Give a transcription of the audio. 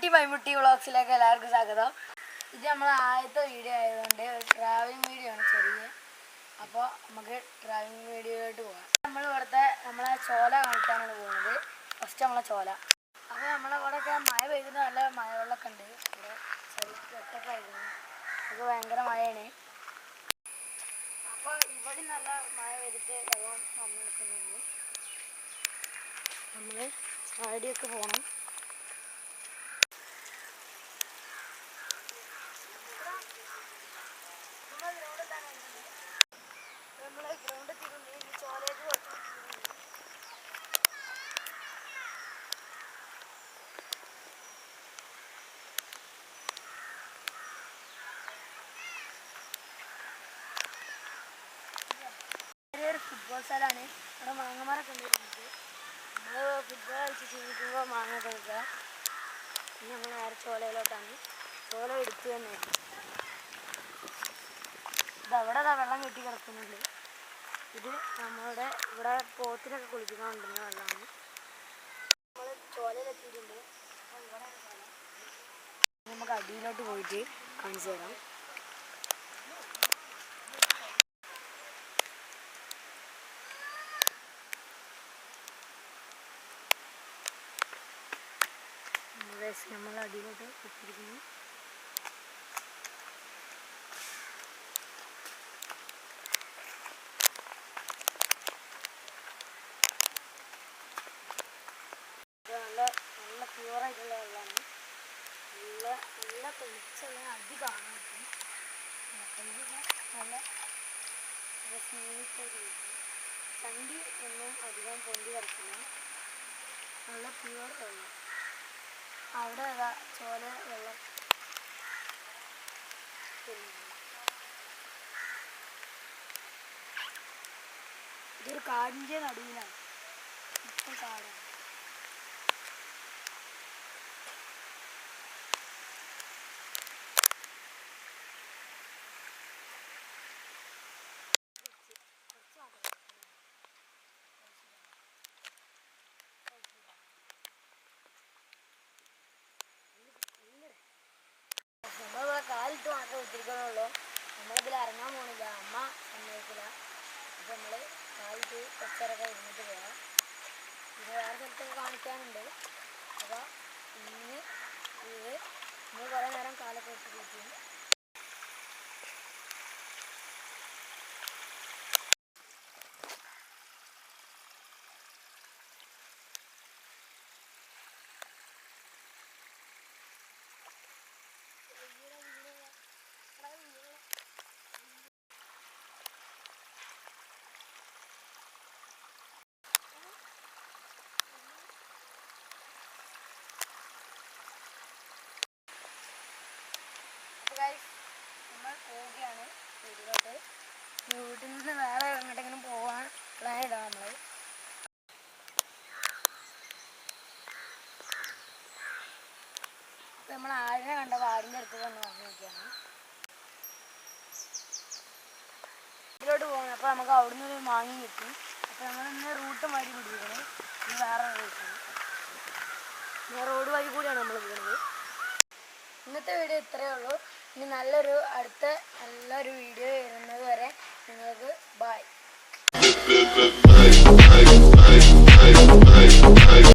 മമ്മൂട്ടി മൈമുട്ടി വ്ളോഗ്സിലേക്ക് എല്ലാവർക്കും സ്വാഗതം. ഇത് നമ്മൾ ആദ്യത്തെ വീഡിയോ ആയതുകൊണ്ട് ഒരു ട്രാവലിംഗ് വീഡിയോ ആണ് ചെറിയ. അപ്പോൾ നമുക്ക് ട്രാവലിംഗ് വീഡിയോയിലോട്ട് പോകാം. നമ്മൾ ഇവിടുത്തെ നമ്മളെ ചോല കാണിക്കാനാണ് പോകുന്നത്. ഫസ്റ്റ് നമ്മളെ ചോല. അപ്പോൾ നമ്മളിവിടെയൊക്കെ മഴ പെയ്യുന്ന നല്ല മഴവെള്ളമൊക്കെ ഉണ്ട്. ഇവിടെ ചെറുപ്പൊക്കെ ആയിരുന്നു. ഇത് ഭയങ്കര മഴയാണ്. അപ്പോൾ ഇവിടെ നല്ല മഴ പെയ്തിട്ട് വെള്ളം വന്നു നിൽക്കുന്നുണ്ട്. നമ്മൾ ചാടിയൊക്കെ പോകണം. നമ്മളെ ഗ്രൗണ്ടിൽ തിരുന്ന് ഈ ചോലയൊക്കെ കുറച്ച് ഒരു ഫുട്ബോൾ സ്ഥലമാണ്. അവിടെ മാങ്ങമാരൊക്കെ ഉണ്ടായിരുന്നത്. നമ്മൾ ഫുട്ബോൾ കളിച്ച് ക്ഷീണിക്കുമ്പോൾ മാങ്ങ കഴിക്കുക. പിന്നെ നമ്മൾ നേരെ ചോലയിലോട്ടാണ്. ചോല എടുത്തു തന്നെയായിരുന്നു. ഇതവിടെ വെള്ളം കെട്ടി കിടക്കുന്നുണ്ട്. ഇത് നമ്മളുടെ ഇവിടെ പോത്തിനൊക്കെ കുളിപ്പിക്കാൻ കൊണ്ടുവന്ന വെള്ളമാണ്. നമ്മൾ ചോലയിലെത്തിയിട്ടുണ്ട്. അപ്പോൾ ഇവിടെ നമുക്ക് അടിയിലോട്ട് പോയിട്ട് കാണിച്ചു തരാം. നമ്മൾ അടിയിലോട്ട് എത്തിയിരിക്കുന്നു. നല്ല പ്യുവറായിട്ടുള്ള വെള്ളമാണ്. നല്ല തെളിച്ചുള്ള അടി കാണാൻ പറ്റും. നല്ല സ്മൂത്തായിട്ട് ചണ്ടി ഒന്നും അധികം പൊന്തി കിടക്കില്ല. നല്ല പ്യുവർ വെള്ളം. അവിടെ ചോല വെള്ളം ഇതൊരു കാടിൻ്റെ നടുവിലാണ്. ഇപ്പം കാടാണ്. നമ്മളിവിടെ കാലിട്ട് മാത്രമേ കുത്തിരിക്കണുള്ളൂ. നമ്മളിതിൽ ഇറങ്ങാൻ പോണില്ല. അമ്മ സമ്മതിക്കില്ല. അപ്പോൾ നമ്മൾ കാലിട്ട് കുറച്ചേരൊക്കെ ഇരുന്നിട്ട് പോകാം. പിന്നെ വേറെ സ്ഥലത്തൊക്കെ കാണിക്കാനുണ്ട്. അപ്പോൾ ഇന്ന് നമ്മൾ കുറേ നേരം കാലൊക്കെ ഇട്ട് കുത്തിയും. നമ്മൾ പോവുകയാണ് വീട്ടിലോട്ട്. വീട്ടിൽ നിന്ന് വേറെ എങ്ങോട്ടെങ്കിലും പോകാൻ പ്ലാൻ ഇടാം നമ്മൾ. അപ്പോൾ നമ്മൾ ആടിനെ കണ്ട ആടിൻ്റെ അടുത്ത് വന്ന് വന്നു നോക്കിയാണ് വീട്ടിലോട്ട് പോകുന്നത്. അപ്പോൾ നമുക്ക് അവിടുന്ന് ഒരു മാങ്ങി കിട്ടി. അപ്പോൾ നമ്മളിന്ന് റൂട്ട് വഴി പിടിക്കുന്നത്. ഇത് വേറെ റൂട്ടാണ്. റോഡ് വഴി കൂടിയാണ് നമ്മൾ പോകുന്നത്. ഇന്നത്തെ വീഡിയോ ഇത്രയേ ഉള്ളൂ. ഇനി നല്ലൊരു വീഡിയോ വരുന്നത് വരെ നിങ്ങൾക്ക് ബൈ.